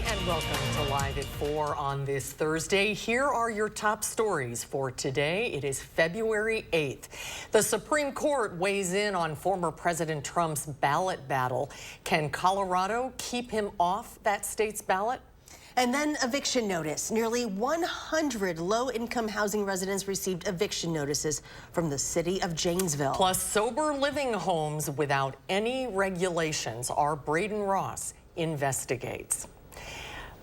and welcome to Live at 4 on this Thursday. Here are your top stories for today. It is February 8th. The Supreme Court weighs in on former President Trump's ballot battle. Can Colorado keep him off that state's ballot? And then eviction notice. Nearly 100 low-income housing residents received eviction notices from the city of Janesville. Plus, sober living homes without any regulations. Our Braden Ross investigates.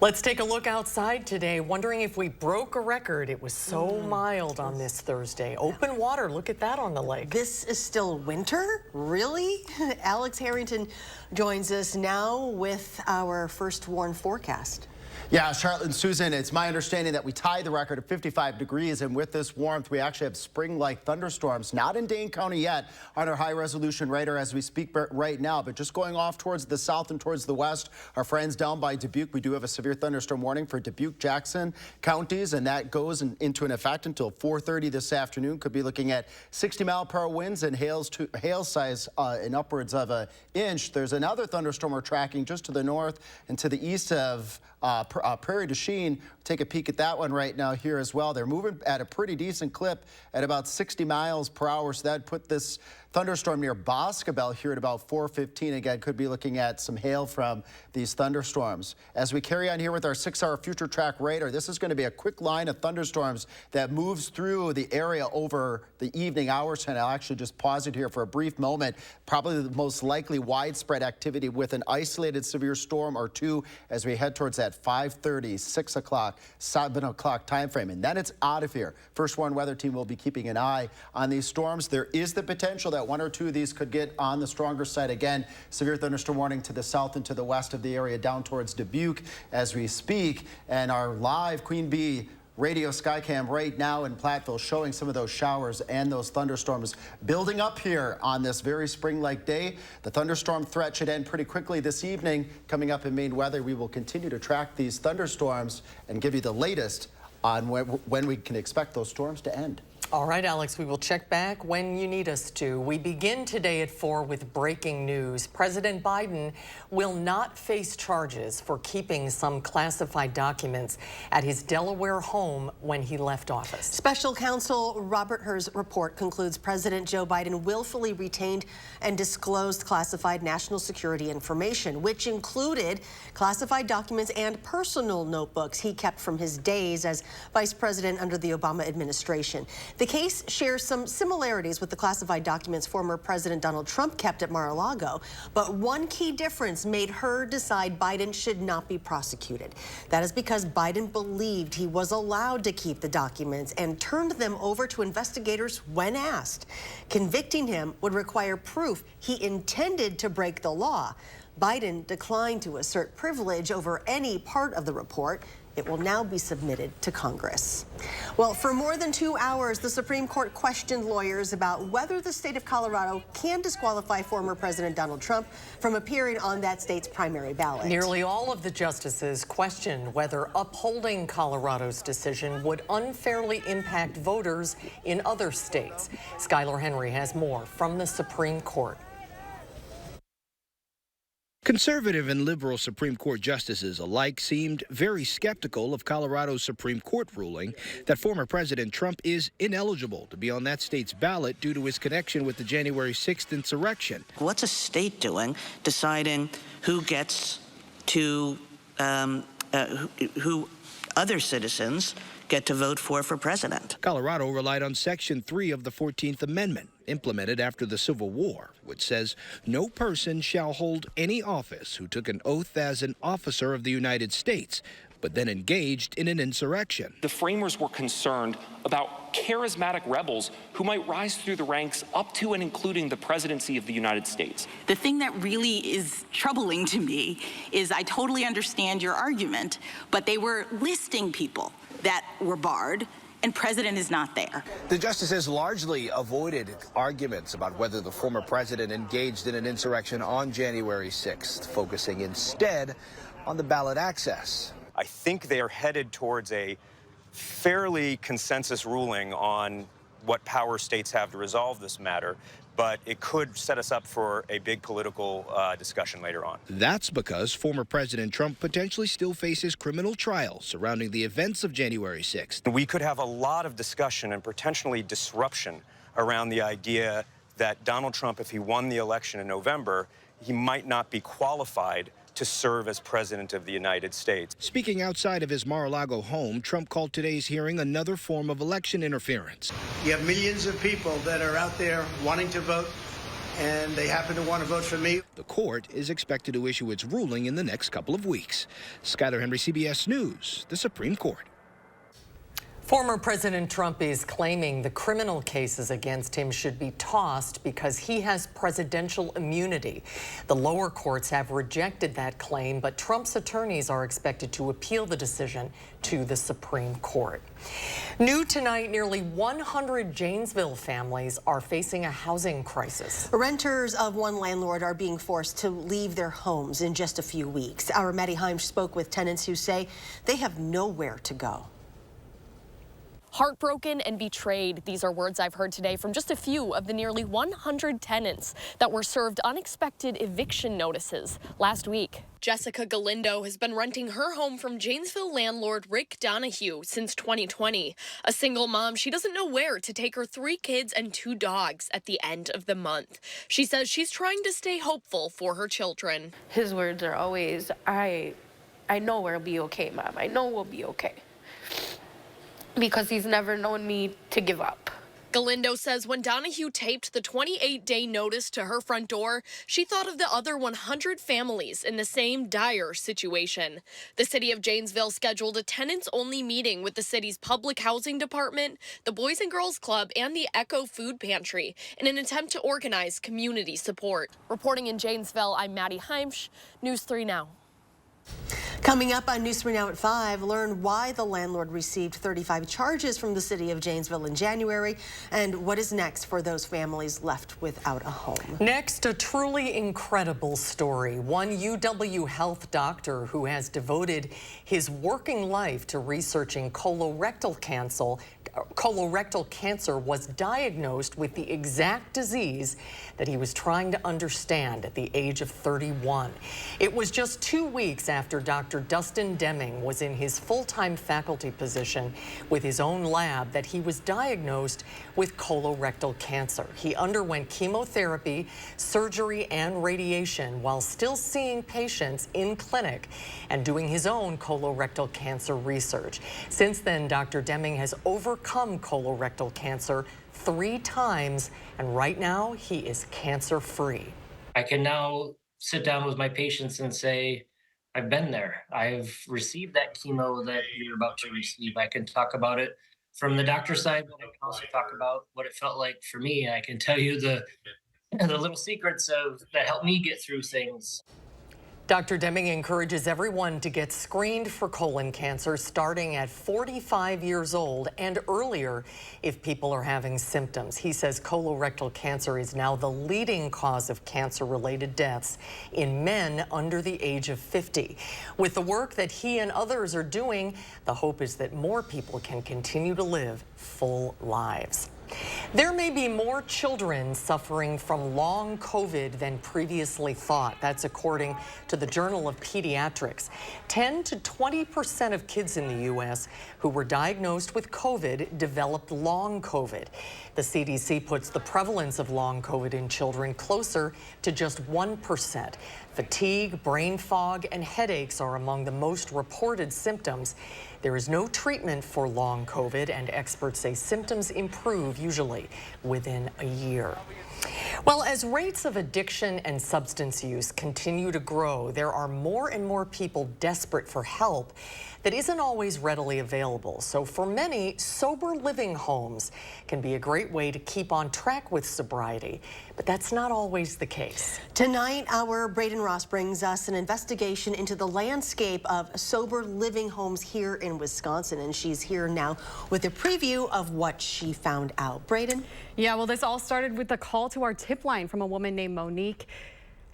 Let's take a look outside today, wondering if we broke a record. It was so mild on this Thursday. Open water, look at that on the lake. This is still winter? Really? Alex Harrington joins us now with our first warn forecast. Yeah, Charlotte and Susan, it's my understanding that we tied the record at 55 degrees, and with this warmth, we actually have spring-like thunderstorms, not in Dane County yet, on our high-resolution radar as we speak right now, but just going off towards the south and towards the west. Our friends down by Dubuque, we do have a severe thunderstorm warning for Dubuque, Jackson counties, and that goes into an effect until 4:30 this afternoon. Could be looking at 60-mile-per-hour winds and hail size in upwards of an inch. There's another thunderstorm we're tracking just to the north and to the east of Prairie du Chien. Take a peek at that one right now here as well. They're moving at a pretty decent clip at about 60 miles per hour. So that'd put this thunderstorm near Boscobel here at about 4:15. Again, could be looking at some hail from these thunderstorms. As we carry on here with our 6-hour future track radar, this is going to be a quick line of thunderstorms that moves through the area over the evening hours. And I'll actually just pause it here for a brief moment. Probably the most likely widespread activity with an isolated severe storm or two as we head towards that 5:30, 6 o'clock, 7 o'clock time frame. And then it's out of here. First Warn weather team will be keeping an eye on these storms. There is the potential that one or two of these could get on the stronger side again. Severe thunderstorm warning to the south and to the west of the area down towards Dubuque as we speak. And our live Queen Bee radio Skycam right now in Platteville showing some of those showers and those thunderstorms building up here on this very spring-like day. The thunderstorm threat should end pretty quickly this evening. Coming up in Maine weather, we will continue to track these thunderstorms and give you the latest on when we can expect those storms to end. All right, Alex, we will check back when you need us to. We begin today at 4 with breaking news. President Biden will not face charges for keeping some classified documents at his Delaware home when he left office. Special counsel Robert Hur's report concludes President Joe Biden willfully retained and disclosed classified national security information, which included classified documents and personal notebooks he kept from his days as vice president under the Obama administration. The case shares some similarities with the classified documents former President Donald Trump kept at Mar-a-Lago, but one key difference made her decide Biden should not be prosecuted. That is because Biden believed he was allowed to keep the documents and turned them over to investigators when asked. Convicting him would require proof he intended to break the law. Biden declined to assert privilege over any part of the report. It will now be submitted to Congress. Well, for more than 2 hours, the Supreme Court questioned lawyers about whether the state of Colorado can disqualify former President Donald Trump from appearing on that state's primary ballot. Nearly all of the justices questioned whether upholding Colorado's decision would unfairly impact voters in other states. Skylar Henry has more from the Supreme Court. Conservative and liberal Supreme Court justices alike seemed very skeptical of Colorado's Supreme Court ruling that former President Trump is ineligible to be on that state's ballot due to his connection with the January 6th insurrection. What's a state doing deciding who gets to, who other citizens get to vote for president? Colorado relied on Section 3 of the 14th Amendment, implemented after the Civil War, which says no person shall hold any office who took an oath as an officer of the United States, but then engaged in an insurrection. The framers were concerned about charismatic rebels who might rise through the ranks up to and including the presidency of the United States. The thing that really is troubling to me is I totally understand your argument, but they were listing people that were barred, and President is not there. The justices largely avoided arguments about whether the former president engaged in an insurrection on January 6th, focusing instead on the ballot access. I think they are headed towards a fairly consensus ruling on what power states have to resolve this matter, but it could set us up for a big political discussion later on. That's because former President Trump potentially still faces criminal trials surrounding the events of January 6th. We could have a lot of discussion and potentially disruption around the idea that Donald Trump, if he won the election in November, he might not be qualified to serve as president of the United States. Speaking outside of his Mar-a-Lago home, Trump called today's hearing another form of election interference. You have millions of people that are out there wanting to vote, and they happen to want to vote for me. The court is expected to issue its ruling in the next couple of weeks. Skyler Henry, CBS News, the Supreme Court. Former President Trump is claiming the criminal cases against him should be tossed because he has presidential immunity. The lower courts have rejected that claim, but Trump's attorneys are expected to appeal the decision to the Supreme Court. New tonight, nearly 100 Janesville families are facing a housing crisis. Renters of one landlord are being forced to leave their homes in just a few weeks. Our Maddie Heim spoke with tenants who say they have nowhere to go. Heartbroken and betrayed. These are words I've heard today from just a few of the nearly 100 tenants that were served unexpected eviction notices last week. Jessica Galindo has been renting her home from Janesville landlord Rick Donahue since 2020. A single mom, she doesn't know where to take her 3 kids and 2 dogs at the end of the month. She says she's trying to stay hopeful for her children. His words are always, I know we'll be okay, Mom. I know we'll be okay. Because he's never known me to give up. Galindo says when Donahue taped the 28-day notice to her front door, she thought of the other 100 families in the same dire situation. The city of Janesville scheduled a tenants-only meeting with the city's public housing department, the Boys and Girls Club, and the Echo Food Pantry in an attempt to organize community support. Reporting in Janesville, I'm Maddie Heimsch, News 3 Now. Coming up on News 3 Now at 5, learn why the landlord received 35 charges from the city of Janesville in January and what is next for those families left without a home. Next, a truly incredible story. One UW Health doctor who has devoted his working life to researching colorectal cancer was diagnosed with the exact disease that he was trying to understand at the age of 31. It was just 2 weeks after Dr. Dustin Deming was in his full-time faculty position with his own lab that he was diagnosed with colorectal cancer. He underwent chemotherapy, surgery, and radiation while still seeing patients in clinic and doing his own colorectal cancer research. Since then, Dr. Deming has overcome colorectal cancer 3 times, and right now he is cancer-free. I can now sit down with my patients and say, I've been there. I've received that chemo that you're about to receive. I can talk about it from the doctor's side, but I can also talk about what it felt like for me. I can tell you the little secrets that helped me get through things. Dr. Deming encourages everyone to get screened for colon cancer starting at 45 years old and earlier if people are having symptoms. He says colorectal cancer is now the leading cause of cancer-related deaths in men under the age of 50. With the work that he and others are doing, the hope is that more people can continue to live full lives. There may be more children suffering from long COVID than previously thought. That's according to the Journal of Pediatrics. 10 to 20% of kids in the U.S. who were diagnosed with COVID developed long COVID. The CDC puts the prevalence of long COVID in children closer to just 1%. Fatigue, brain fog, and headaches are among the most reported symptoms. There is no treatment for long COVID, and experts say symptoms improve usually within a year. Well, as rates of addiction and substance use continue to grow, there are more and more people desperate for help that isn't always readily available. So for many, sober living homes can be a great way to keep on track with sobriety, but that's not always the case. Tonight, our Braden Ross brings us an investigation into the landscape of sober living homes here in Wisconsin, and she's here now with a preview of what she found out. Braden? Yeah, well, this all started with a call to our tip line from a woman named Monique.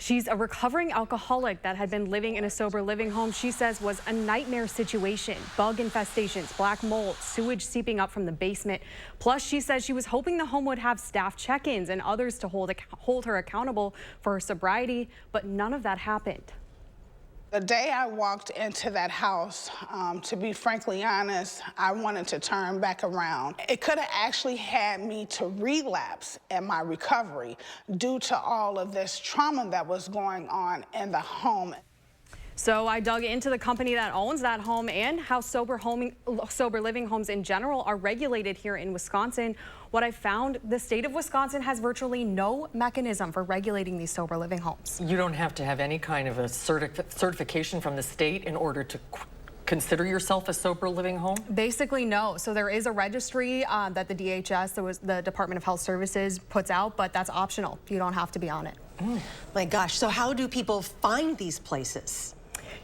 She's a recovering alcoholic that had been living in a sober living home. She says was a nightmare situation. Bug infestations, black mold, sewage seeping up from the basement. Plus, she says she was hoping the home would have staff check-ins and others to hold her accountable for her sobriety, but none of that happened. The day I walked into that house, to be frankly honest, I wanted to turn back around. It could have actually had me to relapse in my recovery due to all of this trauma that was going on in the home. So I dug into the company that owns that home and how sober living homes in general are regulated here in Wisconsin. What I found, the state of Wisconsin has virtually no mechanism for regulating these sober living homes. You don't have to have any kind of a certification from the state in order to consider yourself a sober living home? Basically, no. So there is a registry that the DHS, the Department of Health Services, puts out, but that's optional. You don't have to be on it. My gosh, so how do people find these places?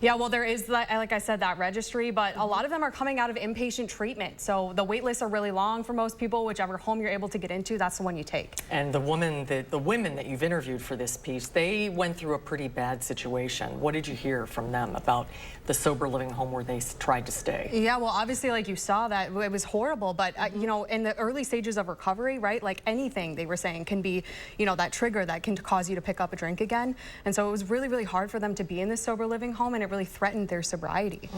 Yeah, well, there is, like I said, that registry, but a lot of them are coming out of inpatient treatment. So the wait lists are really long for most people. Whichever home you're able to get into, that's the one you take. And the women that you've interviewed for this piece, they went through a pretty bad situation. What did you hear from them about the sober living home where they tried to stay? Yeah, well, obviously, like you saw, that it was horrible. But, you know, in the early stages of recovery, right, like anything they were saying can be, you know, that trigger that can cause you to pick up a drink again. And so it was really, really hard for them to be in this sober living home, and it really threatened their sobriety.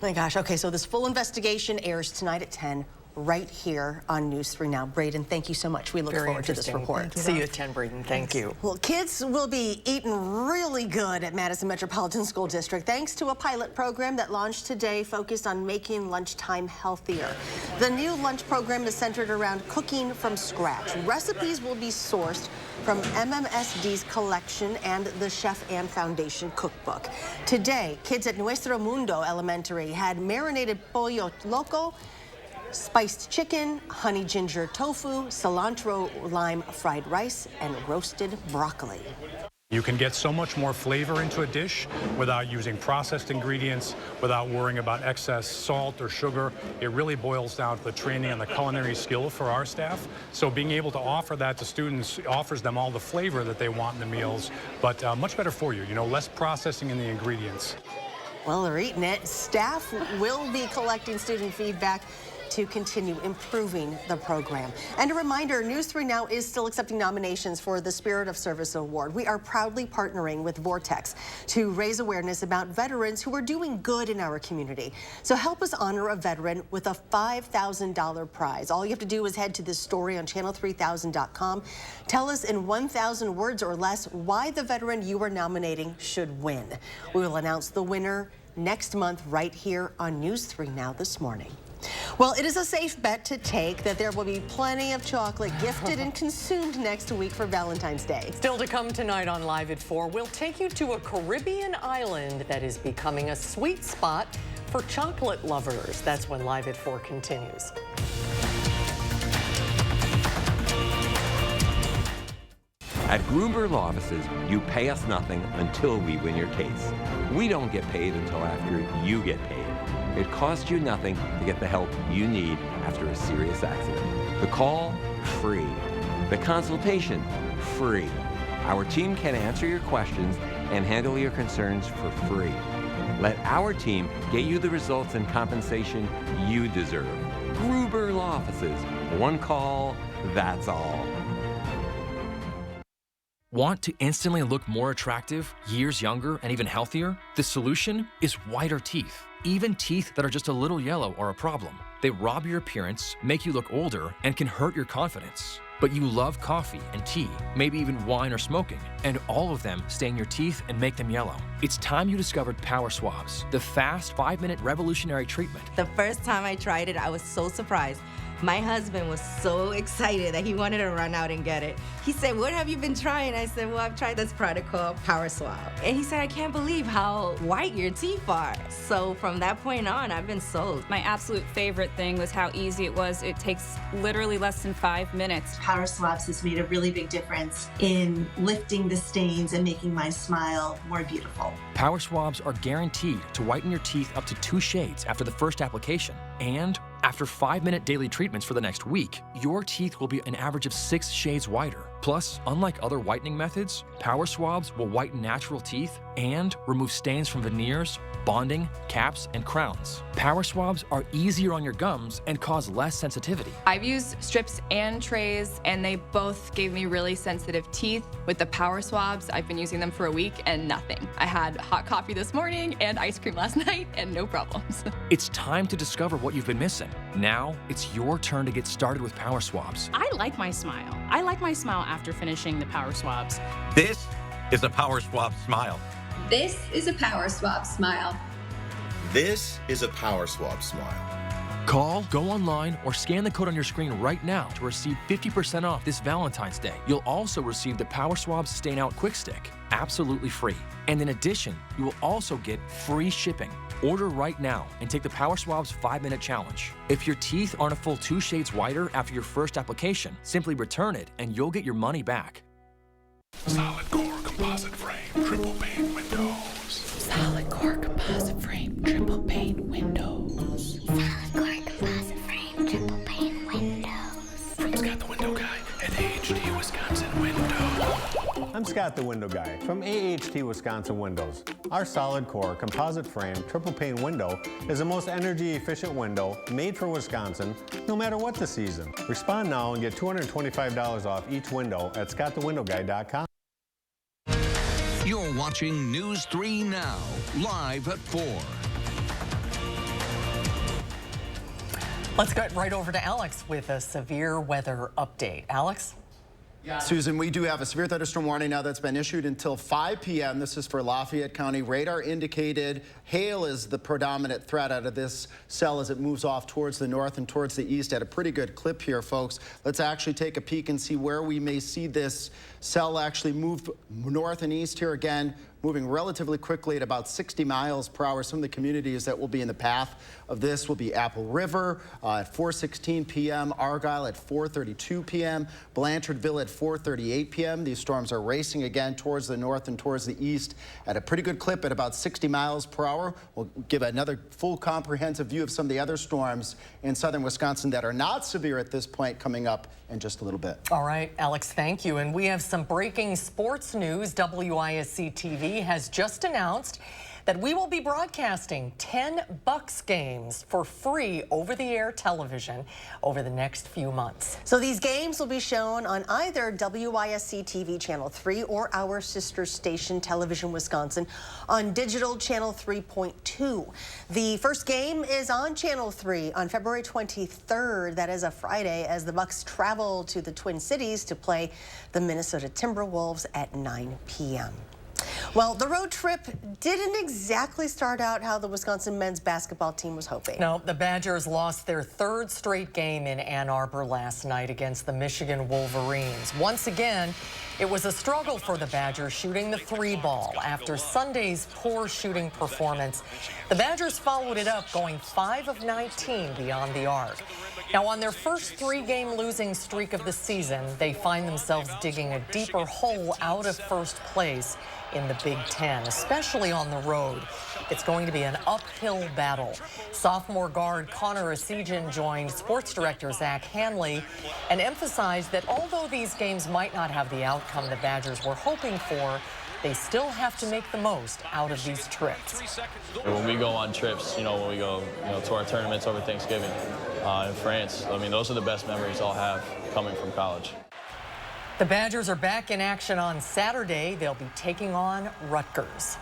My gosh. Okay, so this full investigation airs tonight at 10 right here on News 3 Now. Braden, thank you so much. We look forward to this report. See you at 10, Braden. Thank you. Well, kids will be eating really good at Madison Metropolitan School District thanks to a pilot program that launched today focused on making lunchtime healthier. The new lunch program is centered around cooking from scratch. Recipes will be sourced from MMSD's collection and the Chef Ann Foundation cookbook. Today, kids at Nuestro Mundo Elementary had marinated pollo loco, spiced chicken, honey ginger tofu, cilantro lime fried rice, and roasted broccoli. You can get so much more flavor into a dish without using processed ingredients, without worrying about excess salt or sugar. It really boils down to the training and the culinary skill for our staff. So being able to offer that to students offers them all the flavor that they want in the meals, but much better for you. You know, less processing in the ingredients. Well, they're eating it. Staff will be collecting student feedback to continue improving the program. And a reminder, News 3 Now is still accepting nominations for the Spirit of Service Award. We are proudly partnering with Vortex to raise awareness about veterans who are doing good in our community. So help us honor a veteran with a $5,000 prize. All you have to do is head to this story on channel3000.com. Tell us in 1,000 words or less why the veteran you are nominating should win. We will announce the winner next month right here on News 3 Now this morning. Well, it is a safe bet to take that there will be plenty of chocolate gifted and consumed next week for Valentine's Day. Still to come tonight on Live at 4, we'll take you to a Caribbean island that is becoming a sweet spot for chocolate lovers. That's when Live at 4 continues. At Gruber Law Offices, you pay us nothing until we win your case. We don't get paid until after you get paid. It costs you nothing to get the help you need after a serious accident. The call, free. The consultation, free. Our team can answer your questions and handle your concerns for free. Let our team get you the results and compensation you deserve. Gruber Law Offices. One call, that's all. Want to instantly look more attractive, years younger, and even healthier? The solution is whiter teeth. Even teeth that are just a little yellow are a problem. They rob your appearance, make you look older, and can hurt your confidence. But you love coffee and tea, maybe even wine or smoking, and all of them stain your teeth and make them yellow. It's time you discovered Power Swabs, the fast 5-minute revolutionary treatment. The first time I tried it, I was so surprised. My husband was so excited that he wanted to run out and get it. He said, "What have you been trying?" I said, "Well, I've tried this product called Power Swab." And he said, "I can't believe how white your teeth are." So from that point on, I've been sold. My absolute favorite thing was how easy it was. It takes literally less than 5 minutes. Power Swabs has made a really big difference in lifting the stains and making my smile more beautiful. Power Swabs are guaranteed to whiten your teeth up to 2 shades after the first application. And after 5-minute daily treatments for the next week, your teeth will be an average of 6 shades whiter. Plus, unlike other whitening methods, power swabs will whiten natural teeth and remove stains from veneers, bonding, caps, and crowns. Power swabs are easier on your gums and cause less sensitivity. I've used strips and trays, and they both gave me really sensitive teeth. With the power swabs, I've been using them for a week and nothing. I had hot coffee this morning and ice cream last night and no problems. It's time to discover what you've been missing. Now, it's your turn to get started with power swabs. I like my smile. I like my smile after finishing the power swabs. This is a power swab smile. This is a power swab smile. This is a power swab smile. Call, go online, or scan the code on your screen right now to receive 50% off this Valentine's Day. You'll also receive the Power Swabs Stain Out Quick Stick, absolutely free. And in addition, you will also get free shipping. Order right now and take the Power Swabs 5-minute challenge. If your teeth aren't a full 2 shades whiter after your first application, simply return it and you'll get your money back. Solid core composite frame, triple pane windows. Solid core composite frame, triple pane windows. Solid core composite frame, triple pane windows. From Scott the Window Guy at AHT Wisconsin Window. I'm Scott the Window Guy from AHT Wisconsin Windows. Our solid core composite frame triple pane window is the most energy efficient window made for Wisconsin, no matter what the season. Respond now and get $225 off each window at scottthewindowguy.com. You're watching News 3 Now, live at 4. Let's get right over to Alex with a severe weather update. Alex? Susan, we do have a severe thunderstorm warning now that's been issued until 5 p.m. This is for Lafayette County. Radar indicated hail is the predominant threat out of this cell as it moves off towards the north and towards the east at a pretty good clip here, folks. Let's actually take a peek and see where we may see this cell actually move north and east here again, moving relatively quickly at about 60 miles per hour. Some of the communities that will be in the path of this will be Apple River at 4:16 p.m., Argyle at 4:32 p.m., Blanchardville at 4:38 p.m. These storms are racing again towards the north and towards the east at a pretty good clip at about 60 miles per hour. We'll give another full comprehensive view of some of the other storms in southern Wisconsin that are not severe at this point coming up in just a little bit. All right, Alex, thank you. And we have some breaking sports news. WISC-TV has just announced that we will be broadcasting 10 Bucks games for free over-the-air television over the next few months. So these games will be shown on either WISC-TV Channel 3 or our sister station, Television Wisconsin, on digital Channel 3.2. The first game is on Channel 3 on February 23rd. That is a Friday, as the Bucks travel to the Twin Cities to play the Minnesota Timberwolves at 9 p.m. Well, the road trip didn't exactly start out how the Wisconsin men's basketball team was hoping. No, the Badgers lost their third straight game in Ann Arbor last night against the Michigan Wolverines. Once again, it was a struggle for the Badgers shooting the 3-ball. After Sunday's poor shooting performance, the Badgers followed it up, going 5 of 19 beyond the arc. Now, on their first 3-game losing streak of the season, they find themselves digging a deeper hole out of first place in the Big Ten, especially on the road. It's going to be an uphill battle. Sophomore guard Connor Asijan joined sports director Zach Hanley and emphasized that although these games might not have the outcome the Badgers were hoping for, they still have to make the most out of these trips. When we go on trips, when we go to our tournaments over Thanksgiving in France, I mean, those are the best memories I'll have coming from college. The Badgers are back in action on Saturday. They'll be taking on Rutgers.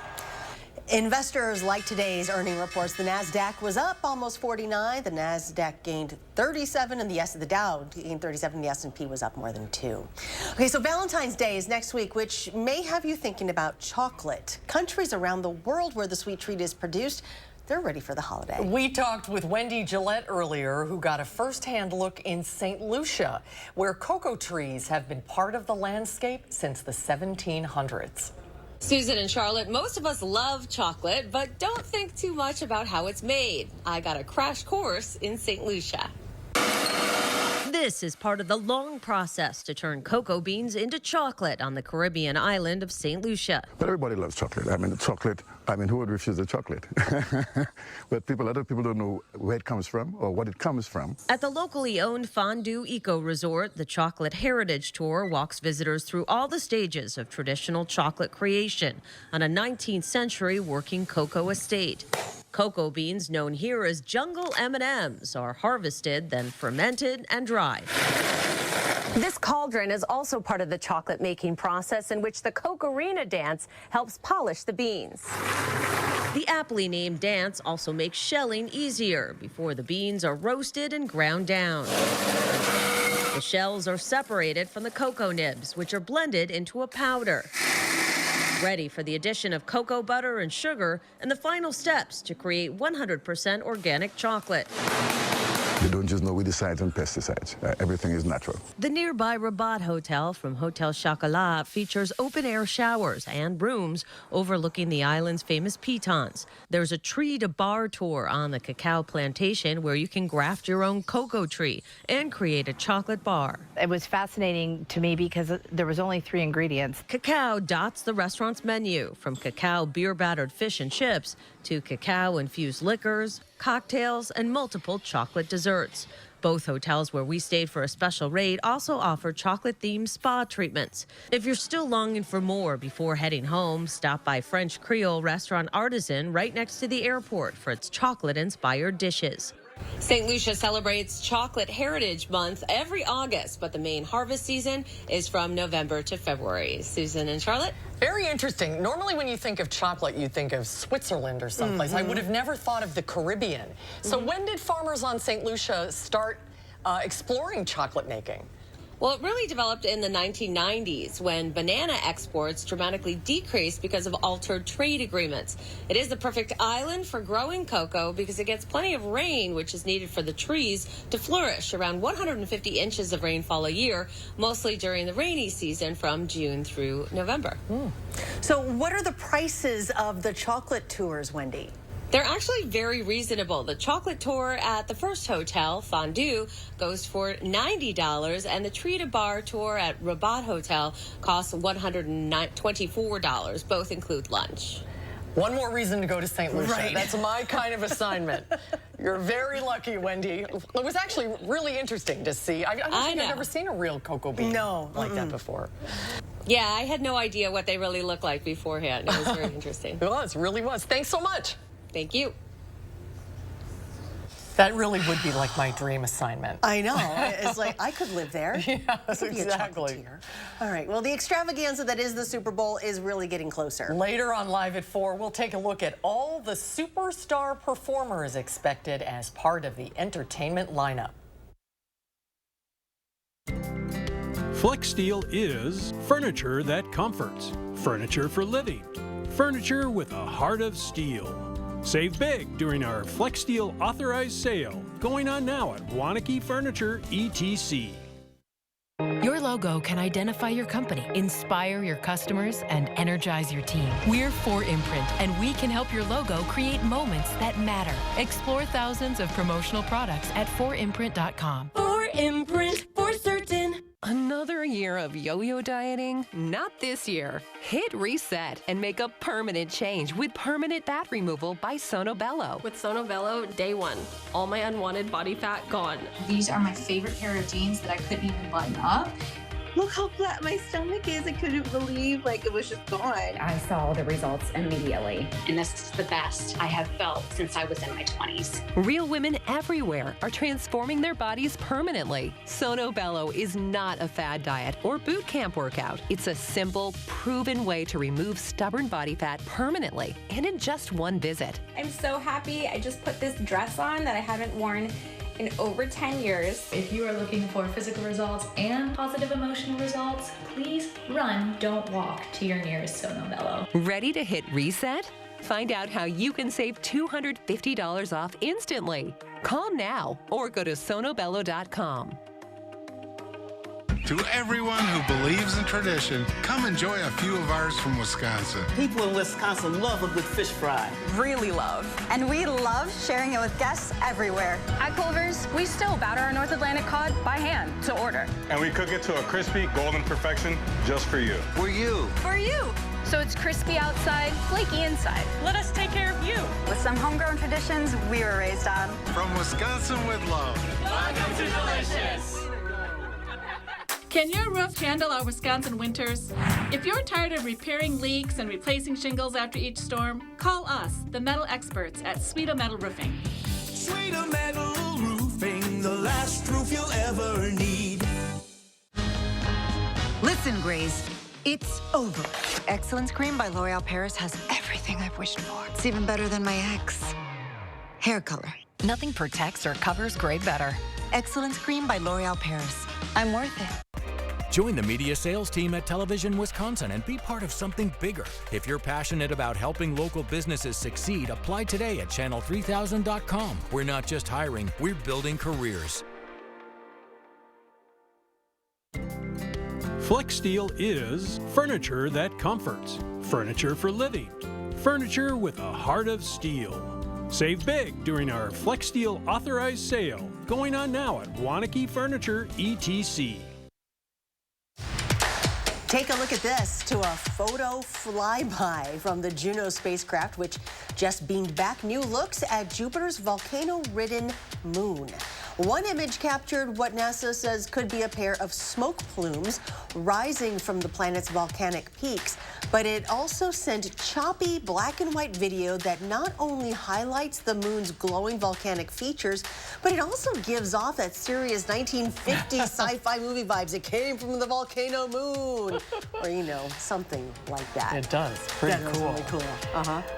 Investors like today's earning reports. The NASDAQ was up almost 49. The NASDAQ gained 37, and the Dow gained 37. The S&P was up more than 2. Okay, so Valentine's Day is next week, which may have you thinking about chocolate. Countries around the world where the sweet treat is produced, they're ready for the holiday. We talked with Wendy Gillette earlier, who got a first-hand look in St. Lucia, where cocoa trees have been part of the landscape since the 1700s. Susan and Charlotte, most of us love chocolate, but don't think too much about how it's made. I got a crash course in St. Lucia. This is part of the long process to turn cocoa beans into chocolate on the Caribbean island of St. Lucia. But everybody loves chocolate. I mean, the chocolate, who would refuse the chocolate? But other people don't know where it comes from or what it comes from. At the locally owned Fondue Eco Resort, the Chocolate Heritage Tour walks visitors through all the stages of traditional chocolate creation on a 19th century working cocoa estate. Cocoa beans, known here as jungle M&Ms, are harvested, then fermented and dried. This cauldron is also part of the chocolate making process in which the Cocorina dance helps polish the beans. The aptly named dance also makes shelling easier before the beans are roasted and ground down. The shells are separated from the cocoa nibs, which are blended into a powder. Ready for the addition of cocoa butter and sugar and the final steps to create 100% organic chocolate. You don't just know weedicides and pesticides. Everything is natural. The nearby Rabat Hotel from Hotel Chocolat features open-air showers and rooms overlooking the island's famous pitons. There's a tree-to-bar tour on the cacao plantation where you can graft your own cocoa tree and create a chocolate bar. It was fascinating to me because there was only 3 ingredients. Cacao dots the restaurant's menu, from cacao beer-battered fish and chips to cacao-infused liquors, cocktails, and multiple chocolate desserts. Both hotels where we stayed for a special rate also offer chocolate-themed spa treatments. If you're still longing for more before heading home, stop by French Creole restaurant Artisan right next to the airport for its chocolate-inspired dishes. St. Lucia celebrates Chocolate Heritage Month every August, but the main harvest season is from November to February. Susan and Charlotte? Very interesting. Normally when you think of chocolate, you think of Switzerland or someplace. I would have never thought of the Caribbean. So when did farmers on St. Lucia start exploring chocolate making? Well, it really developed in the 1990s when banana exports dramatically decreased because of altered trade agreements. It is the perfect island for growing cocoa because it gets plenty of rain, which is needed for the trees to flourish. Around 150 inches of rainfall a year, mostly during the rainy season from June through November. So what are the prices of the chocolate tours, Wendy? They're actually very reasonable. The chocolate tour at the first hotel, Fondue, goes for $90, and the tree-to-bar tour at Rabat Hotel costs $124. Both include lunch. One more reason to go to St. Lucia. Right. That's my kind of assignment. You're very lucky, Wendy. It was actually really interesting to see. I don't think I've ever seen a real cocoa bean like that before. Yeah, I had no idea what they really looked like beforehand. It was very interesting. It was, really was. Thanks so much. Thank you. That really would be like my dream assignment. I know. It's like, I could live there. Yes, exactly. All right. Well, the extravaganza that is the Super Bowl is really getting closer. Later on Live at 4, we'll take a look at all the superstar performers expected as part of the entertainment lineup. FlexSteel is furniture that comforts, furniture for living, furniture with a heart of steel. Save big during our FlexSteel authorized sale, going on now at Waunakee Furniture ETC. Your logo can identify your company, inspire your customers, and energize your team. We're 4imprint, and we can help your logo create moments that matter. Explore thousands of promotional products at 4imprint.com. 4imprint, for certain. Another year of yo-yo dieting? Not this year. Hit reset and make a permanent change with permanent fat removal by Sonobello. With Sonobello, day 1, all my unwanted body fat gone. These are my favorite pair of jeans that I couldn't even button up. Look how flat my stomach is. I couldn't believe it was just gone. I saw the results immediately. And this is the best I have felt since I was in my 20s. Real women everywhere are transforming their bodies permanently. Sonobello is not a fad diet or boot camp workout. It's a simple, proven way to remove stubborn body fat permanently and in just one visit. I'm so happy. I just put this dress on that I haven't worn in over 10 years. If you are looking for physical results and positive emotional results, please run, don't walk to your nearest Sonobello. Ready to hit reset? Find out how you can save $250 off instantly. Call now or go to sonobello.com. To everyone who believes in tradition, come enjoy a few of ours from Wisconsin. People in Wisconsin love a good fish fry. Really love. And we love sharing it with guests everywhere. At Culver's, we still batter our North Atlantic cod by hand to order. And we cook it to a crispy, golden perfection just for you. For you. For you. So it's crispy outside, flaky inside. Let us take care of you. With some homegrown traditions we were raised on. From Wisconsin with love. Welcome to Delicious. Can your roof handle our Wisconsin winters? If you're tired of repairing leaks and replacing shingles after each storm, call us, the metal experts at Sweeto Metal Roofing. Sweeto Metal Roofing, the last roof you'll ever need. Listen, Grace, it's over. Excellence Cream by L'Oreal Paris has everything I've wished for. It's even better than my ex. Hair color. Nothing protects or covers gray better. Excellence Cream by L'Oreal Paris. I'm worth it. Join the media sales team at Television Wisconsin and be part of something bigger. If you're passionate about helping local businesses succeed, apply today at channel3000.com. We're not just hiring, we're building careers. FlexSteel is furniture that comforts, furniture for living, furniture with a heart of steel. Save big during our FlexSteel authorized sale, going on now at Waunakee Furniture, etc. Take a look at this to a photo flyby from the Juno spacecraft, which just beamed back new looks at Jupiter's volcano-ridden moon. One image captured what NASA says could be a pair of smoke plumes rising from the planet's volcanic peaks, but it also sent choppy black and white video that not only highlights the moon's glowing volcanic features, but it also gives off that serious 1950s sci-fi movie vibes. It came from the volcano moon, or, you know, something like that. It does. Pretty that cool. Really cool.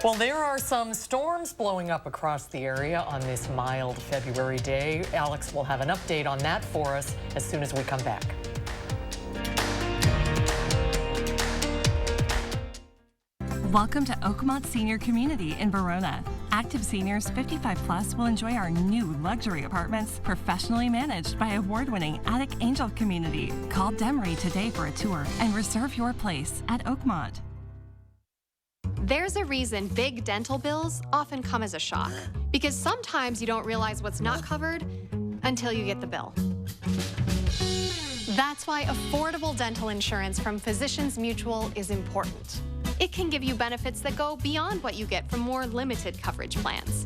Well, there are some storms blowing up across the area on this mild February day. Alex will have an update on that for us as soon as we come back. Welcome to Oakmont Senior Community in Verona. Active seniors 55 plus will enjoy our new luxury apartments, professionally managed by award-winning Attic Angel Community. Call Demery today for a tour and reserve your place at Oakmont. There's a reason big dental bills often come as a shock, because sometimes you don't realize what's not covered until you get the bill. That's why affordable dental insurance from Physicians Mutual is important. It can give you benefits that go beyond what you get from more limited coverage plans.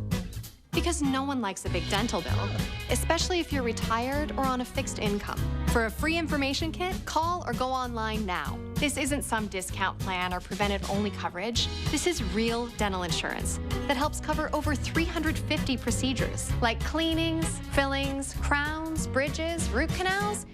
Because no one likes a big dental bill, especially if you're retired or on a fixed income. For a free information kit, call or go online now. This isn't some discount plan or preventive-only coverage. This is real dental insurance that helps cover over 350 procedures, like cleanings, fillings, crowns, bridges, root canals,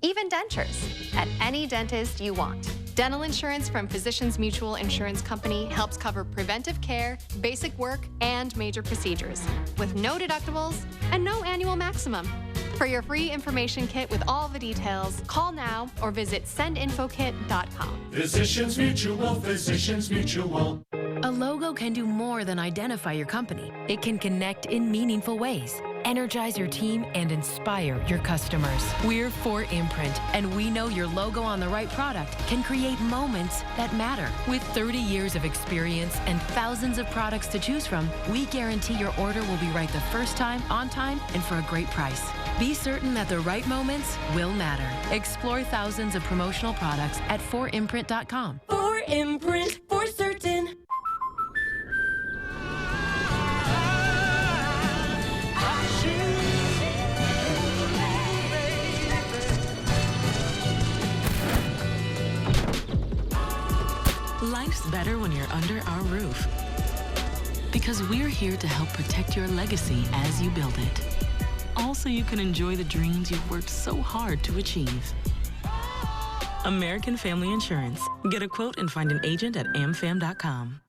even dentures, at any dentist you want. Dental insurance from Physicians Mutual Insurance Company helps cover preventive care, basic work, and major procedures, with no deductibles and no annual maximum. For your free information kit with all the details, call now or visit sendinfokit.com. Physicians Mutual, Physicians Mutual. A logo can do more than identify your company. It can connect in meaningful ways, energize your team, and inspire your customers. We're 4imprint, and we know your logo on the right product can create moments that matter. With 30 years of experience and thousands of products to choose from, we guarantee your order will be right the first time, on time, and for a great price. Be certain that the right moments will matter. Explore thousands of promotional products at 4imprint.com. 4imprint, for certain. Life's better when you're under our roof. Because we're here to help protect your legacy as you build it. Also, you can enjoy the dreams you've worked so hard to achieve. American Family Insurance. Get a quote and find an agent at amfam.com.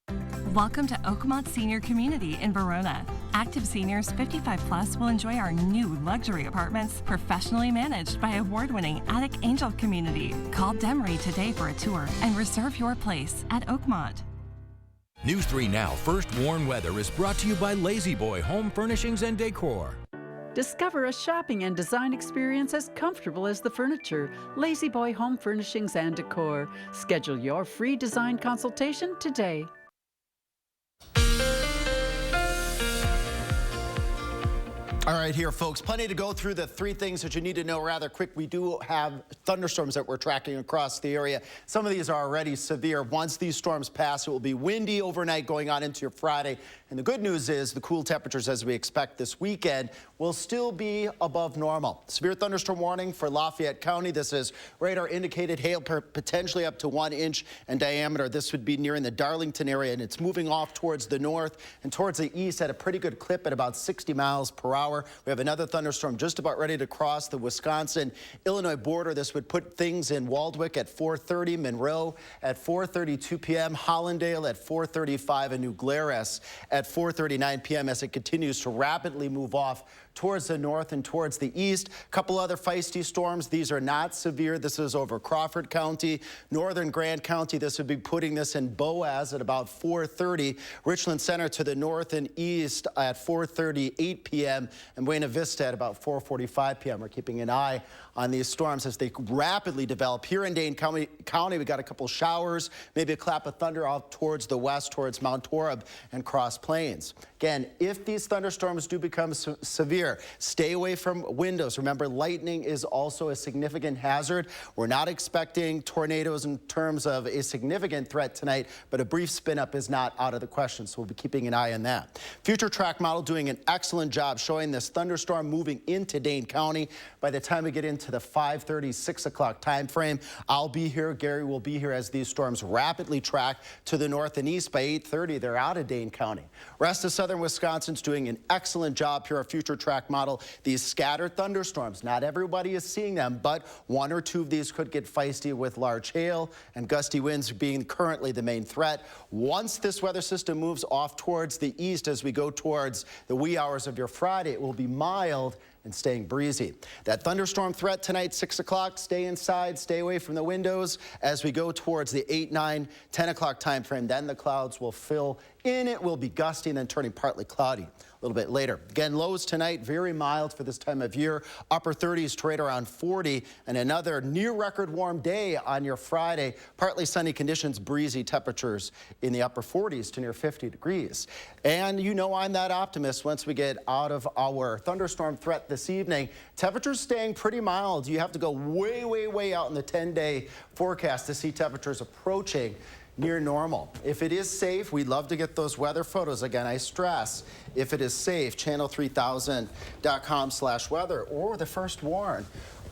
Welcome to Oakmont Senior Community in Verona. Active seniors 55 plus will enjoy our new luxury apartments, professionally managed by award-winning Attic Angel Community. Call Demery today for a tour and reserve your place at Oakmont. News 3 Now First Warn Weather is brought to you by Lazy Boy Home Furnishings and Decor. Discover a shopping and design experience as comfortable as the furniture. Lazy Boy Home Furnishings and Decor. Schedule your free design consultation today. All right, here, folks, plenty to go through. The three things that you need to know rather quick. We do have thunderstorms that we're tracking across the area. Some of these are already severe. Once these storms pass, it will be windy overnight going on into your Friday. And the good news is the cool temperatures, as we expect this weekend, will still be above normal. Severe thunderstorm warning for Lafayette County. This is radar indicated hail potentially up to 1 inch in diameter. This would be nearing the Darlington area, and it's moving off towards the north and towards the east at a pretty good clip at about 60 miles per hour. We have another thunderstorm just about ready to cross the Wisconsin-Illinois border. This would put things in Waldwick at 4:30, Monroe at 4:32 p.m., Hollandale at 4:35, and New Glarus at 4:39 p.m. as it continues to rapidly move off towards the north and towards the east. A couple other feisty storms. These are not severe. This is over Crawford County, northern Grant County. This would be putting this in Boaz at about 4:30. Richland Center to the north and east at 4:38 p.m. and Buena Vista at about 4:45 p.m. We're keeping an eye on these storms as they rapidly develop. Here in Dane County, we got a couple showers, maybe a clap of thunder off towards the west, towards Mount Orab and Cross Plains. Again, if these thunderstorms do become severe, stay away from windows. Remember, lightning is also a significant hazard. We're not expecting tornadoes in terms of a significant threat tonight, but a brief spin up is not out of the question, so we'll be keeping an eye on that. Future track model doing an excellent job showing this thunderstorm moving into Dane County. By the time we get into the 5:30, 6 o'clock time frame, I'll be here, Gary will be here as these storms rapidly track to the north and east. By 8:30, they're out of Dane County. Rest of southern Wisconsin's doing an excellent job here. Our future track model, these scattered thunderstorms, not everybody is seeing them, but one or two of these could get feisty with large hail and gusty winds being currently the main threat. Once this weather system moves off towards the east as we go towards the wee hours of your Friday, it will be mild and staying breezy. That thunderstorm threat tonight, 6 o'clock, stay inside, stay away from the windows. As we go towards the 8, 9, 10 o'clock time frame, then the clouds will fill in. It will be gusty and then turning partly cloudy a little bit later. Again, lows tonight, very mild for this time of year. Upper 30s to right around 40, and another near record warm day on your Friday. Partly sunny conditions, breezy temperatures in the upper 40s to near 50 degrees. And you know I'm that optimist. Once we get out of our thunderstorm threat this evening, temperatures staying pretty mild. You have to go way, way, way out in the 10-day forecast to see temperatures approaching near normal. If it is safe, we'd love to get those weather photos. Again, I stress, if it is safe, channel3000.com/weather or the First Warn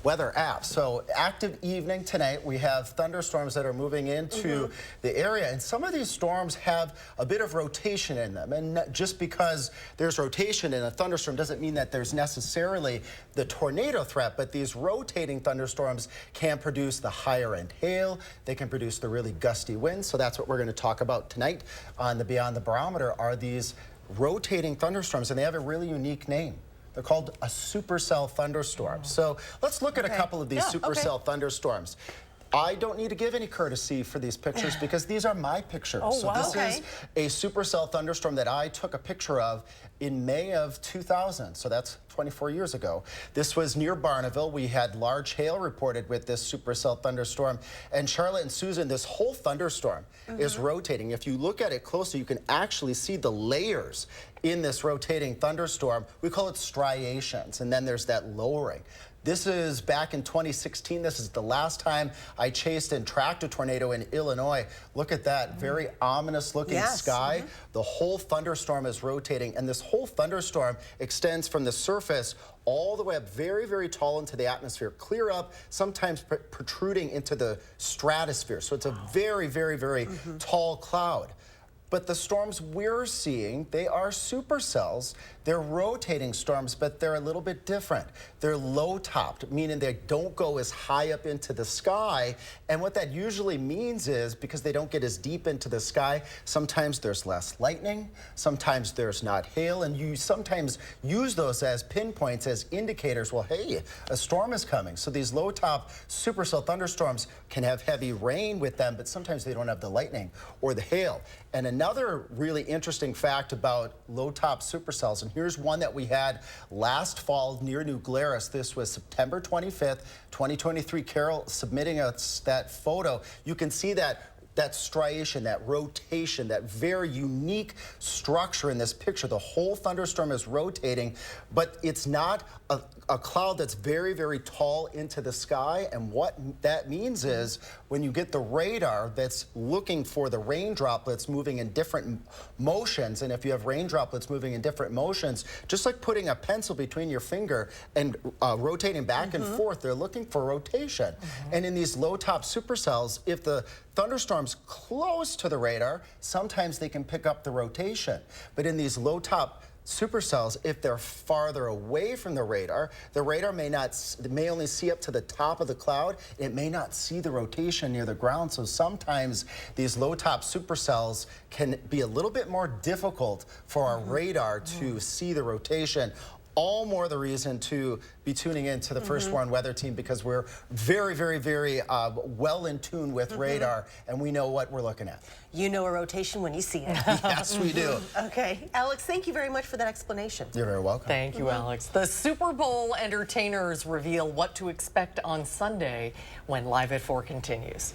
weather app. So active evening tonight. We have thunderstorms that are moving into the area, and some of these storms have a bit of rotation in them. And just because there's rotation in a thunderstorm doesn't mean that there's necessarily the tornado threat, but these rotating thunderstorms can produce the higher end hail. They can produce the really gusty winds. So that's what we're going to talk about tonight on the Beyond the Barometer, are these rotating thunderstorms, and they have a really unique name. They're called a supercell thunderstorm. So let's look at a couple of these supercell thunderstorms. I don't need to give any courtesy for these pictures because these are my pictures. So this is a supercell thunderstorm that I took a picture of in May of 2000. So that's 24 years ago. This was near Barneville. We had large hail reported with this supercell thunderstorm. And Charlotte and Susan, this whole thunderstorm is rotating. If you look at it closely, you can actually see the layers in this rotating thunderstorm. We call it striations, and then there's that lowering. This is back in 2016. This is the last time I chased and tracked a tornado in Illinois. Look at that, very ominous looking sky. The whole thunderstorm is rotating, and this whole thunderstorm extends from the surface all the way up very, very tall into the atmosphere, clear up, sometimes protruding into the stratosphere. So it's a very, very, very tall cloud. But the storms we're seeing, they are supercells. They're rotating storms, but they're a little bit different. They're low-topped, meaning they don't go as high up into the sky. And what that usually means is, because they don't get as deep into the sky, sometimes there's less lightning, sometimes there's not hail, and you sometimes use those as pinpoints, as indicators. Well, hey, a storm is coming. So these low-top supercell thunderstorms can have heavy rain with them, but sometimes they don't have the lightning or the hail. And another really interesting fact about low-top supercells, and Here's one that we had last fall near New Glarus. This was September 25th, 2023. Carol submitting us that photo. You can see that striation, that rotation, that very unique structure in this picture. The whole thunderstorm is rotating, but it's not a cloud that's very, very tall into the sky. And what that means is when you get the radar that's looking for the rain droplets moving in different motions, and if you have rain droplets moving in different motions, just like putting a pencil between your finger and rotating back and forth, they're looking for rotation. And in these low-top supercells, if the thunderstorm's close to the radar, sometimes they can pick up the rotation. But in these low-top supercells, if they're farther away from the radar may only see up to the top of the cloud. It may not see the rotation near the ground. So sometimes these low-top supercells can be a little bit more difficult for our radar to see the rotation. All more the reason to be tuning in to the First Warn Weather Team, because we're very, very, very well in tune with radar, and we know what we're looking at. You know a rotation when you see it. Yes, we do. Okay. Alex, thank you very much for that explanation. You're very welcome. Thank you, Alex. The Super Bowl entertainers reveal what to expect on Sunday when Live at 4 continues.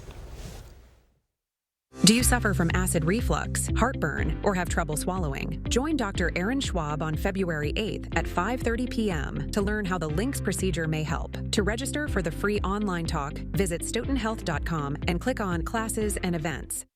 Do you suffer from acid reflux, heartburn, or have trouble swallowing? Join Dr. Aaron Schwab on February 8th at 5:30 p.m. to learn how the LINX procedure may help. To register for the free online talk, visit stoughtonhealth.com and click on Classes and Events.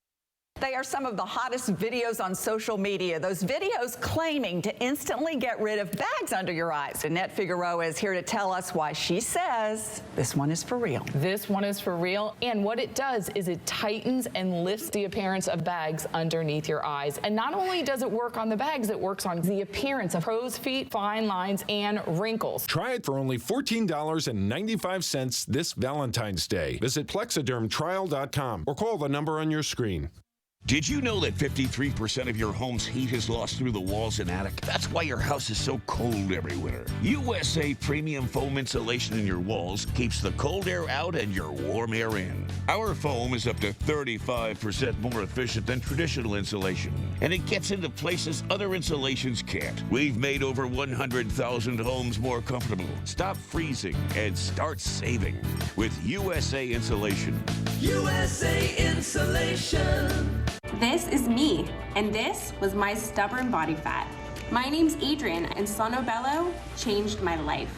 They are some of the hottest videos on social media. Those videos claiming to instantly get rid of bags under your eyes. Annette Figueroa is here to tell us why she says this one is for real. This one is for real, and what it does is it tightens and lifts the appearance of bags underneath your eyes. And not only does it work on the bags, it works on the appearance of crow's feet, fine lines, and wrinkles. Try it for only $14.95 this Valentine's Day. Visit plexidermtrial.com or call the number on your screen. Did you know that 53% of your home's heat is lost through the walls and attic? That's why your house is so cold every winter. USA Premium Foam Insulation in your walls keeps the cold air out and your warm air in. Our foam is up to 35% more efficient than traditional insulation, and it gets into places other insulations can't. We've made over 100,000 homes more comfortable. Stop freezing and start saving with USA Insulation. USA Insulation. This is me, and this was my stubborn body fat. My name's Adrian, and Sonobello changed my life.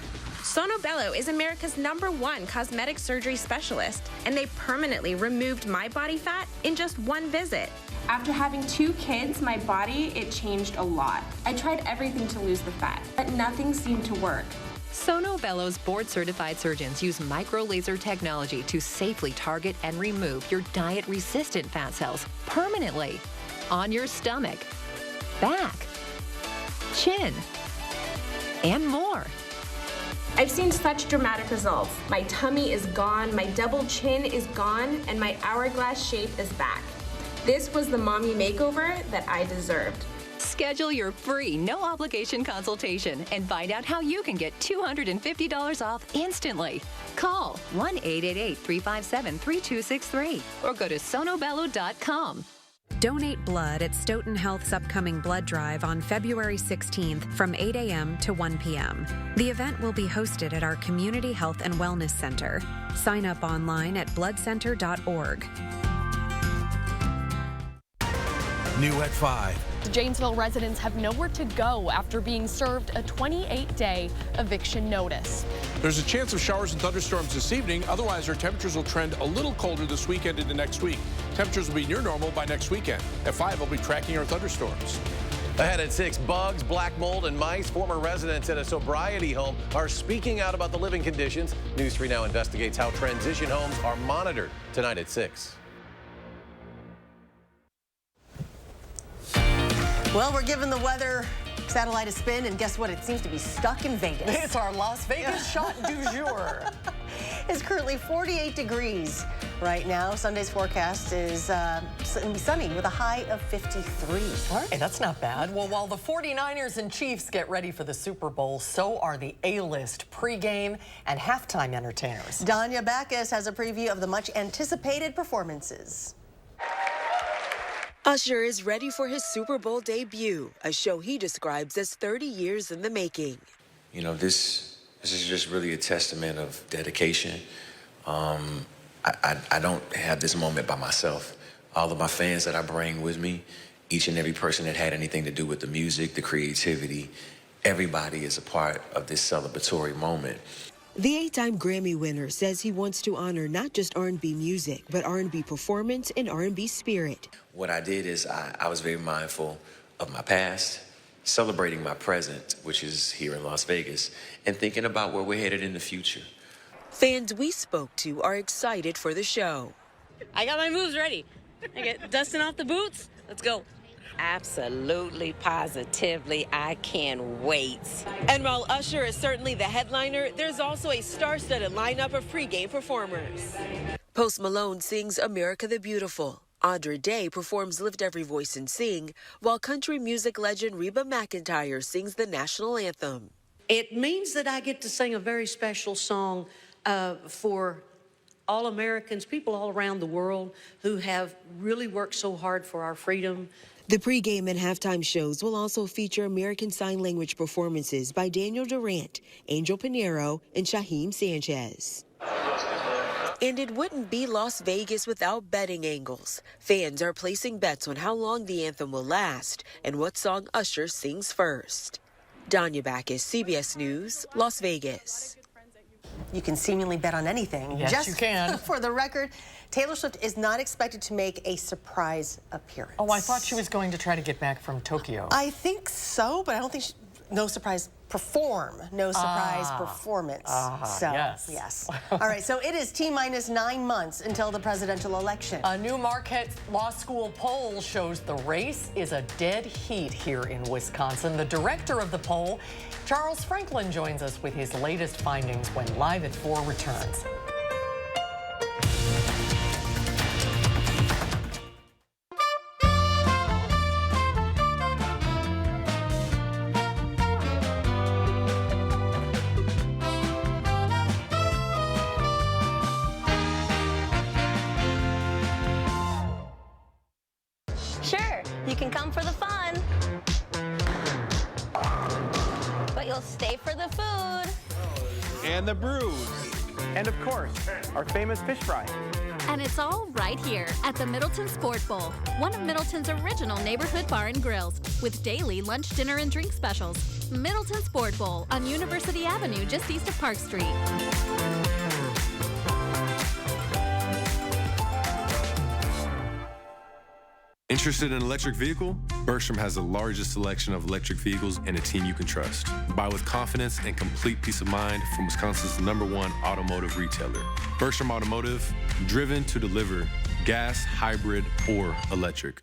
Sonobello is America's #1 cosmetic surgery specialist, and they permanently removed my body fat in just one visit. After having 2 kids, my body, it changed a lot. I tried everything to lose the fat, but nothing seemed to work. Sonobello's board-certified surgeons use micro-laser technology to safely target and remove your diet-resistant fat cells permanently on your stomach, back, chin, and more. I've seen such dramatic results. My tummy is gone, my double chin is gone, and my hourglass shape is back. This was the mommy makeover that I deserved. Schedule your free, no-obligation consultation and find out how you can get $250 off instantly. Call 1-888-357-3263 or go to sonobello.com. Donate blood at Stoughton Health's upcoming blood drive on February 16th from 8 a.m. to 1 p.m. The event will be hosted at our Community Health and Wellness Center. Sign up online at bloodcenter.org. New at 5. Janesville residents have nowhere to go after being served a 28-day eviction notice. There's a chance of showers and thunderstorms this evening. Otherwise, our temperatures will trend a little colder this weekend into next week. Temperatures will be near normal by next weekend. At 5, we'll be tracking our thunderstorms. Ahead at 6, bugs, black mold, and mice. Former residents at a sobriety home are speaking out about the living conditions. News 3 Now investigates how transition homes are monitored tonight at 6. Well, we're giving the weather satellite a spin, and guess what? It seems to be stuck in Vegas. It's our Las Vegas shot du jour. It's currently 48 degrees right now. Sunday's forecast is sunny with a high of 53. All right, that's not bad. Well, while the 49ers and Chiefs get ready for the Super Bowl, so are the A-list pregame and halftime entertainers. Danya Backus has a preview of the much anticipated performances. Usher is ready for his Super Bowl debut, a show he describes as 30 years in the making. You know, this is just really a testament of dedication. I don't have this moment by myself. All of my fans that I bring with me, each and every person that had anything to do with the music, the creativity, everybody is a part of this celebratory moment. The 8-time Grammy winner says he wants to honor not just R&B music, but R&B performance and R&B spirit. What I did is I was very mindful of my past, celebrating my present, which is here in Las Vegas, and thinking about where we're headed in the future. Fans we spoke to are excited for the show. I got my moves ready. I get dusting off the boots. Let's go. Absolutely, positively, I can't wait. And while Usher is certainly the headliner, there's also a star-studded lineup of pregame performers. Post Malone sings America the Beautiful. Audra Day performs Lift Every Voice and Sing, while country music legend Reba McEntire sings the national anthem. It means that I get to sing a very special song for all Americans, people all around the world who have really worked so hard for our freedom. The pregame and halftime shows will also feature American Sign Language performances by Daniel Durant, Angel Pinheiro, and Shaheem Sanchez. And it wouldn't be Las Vegas without betting angles. Fans are placing bets on how long the anthem will last and what song Usher sings first. Danya Backus, CBS News, Las Vegas. You can seemingly bet on anything. Yes, you can. For the record, Taylor Swift is not expected to make a surprise appearance. Oh, I thought she was going to try to get back from Tokyo. I think so, but I don't think no surprise performance. Yes. All right, so it is T-minus 9 months until the presidential election. A new Marquette Law School poll shows the race is a dead heat here in Wisconsin. The director of the poll, Charles Franklin, joins us with his latest findings when Live at 4 returns. Sure, you can come for the fun, but you'll stay for the food. And the brews. And of course, our famous fish fry. And it's all right here at the Middleton Sport Bowl, one of Middleton's original neighborhood bar and grills, with daily lunch, dinner, and drink specials. Middleton Sport Bowl on University Avenue, just east of Park Street. Interested in an electric vehicle? Bergstrom has the largest selection of electric vehicles and a team you can trust. Buy with confidence and complete peace of mind from Wisconsin's #1 automotive retailer. Bergstrom Automotive, driven to deliver gas, hybrid, or electric.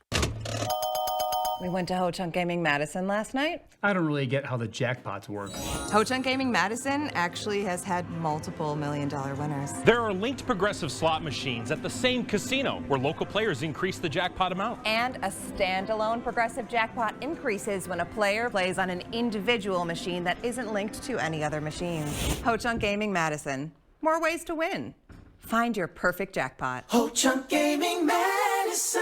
We went to Ho Chunk Gaming Madison last night. I don't really get how the jackpots work. Ho Chunk Gaming Madison actually has had multiple million-dollar winners. There are linked progressive slot machines at the same casino where local players increase the jackpot amount. And a standalone progressive jackpot increases when a player plays on an individual machine that isn't linked to any other machine. Ho Chunk Gaming Madison. More ways to win. Find your perfect jackpot. Ho Chunk Gaming Madison.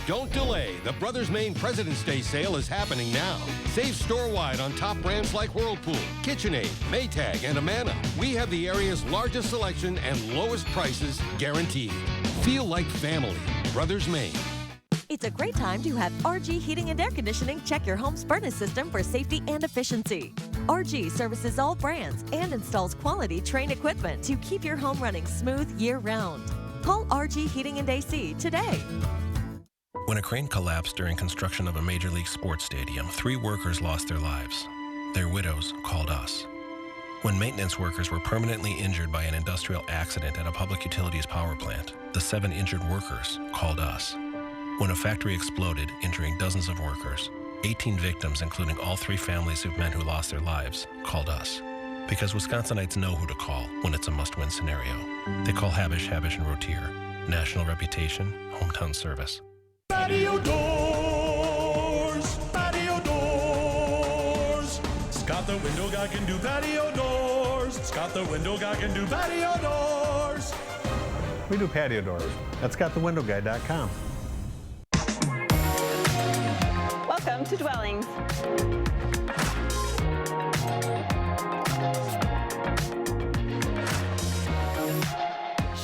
Don't delay. The Brothers Maine President's Day sale is happening now. Save store-wide on top brands like Whirlpool, KitchenAid, Maytag, and Amana. We have the area's largest selection and lowest prices guaranteed. Feel like family. Brothers Maine. It's a great time to have RG Heating and Air Conditioning check your home's furnace system for safety and efficiency. RG services all brands and installs quality Trane equipment to keep your home running smooth year-round. Call RG Heating and AC today. When a crane collapsed during construction of a Major League sports stadium, 3 workers lost their lives. Their widows called us. When maintenance workers were permanently injured by an industrial accident at a public utilities power plant, the 7 injured workers called us. When a factory exploded, injuring dozens of workers, 18 victims, including all 3 families of men who lost their lives, called us. Because Wisconsinites know who to call when it's a must-win scenario. They call Habish, and Rotier. National reputation, hometown service. Patio doors, patio doors. Scott the window guy can do patio doors. Scott the window guy can do patio doors. We do patio doors at ScottTheWindowGuy.com. Welcome to Dwellings.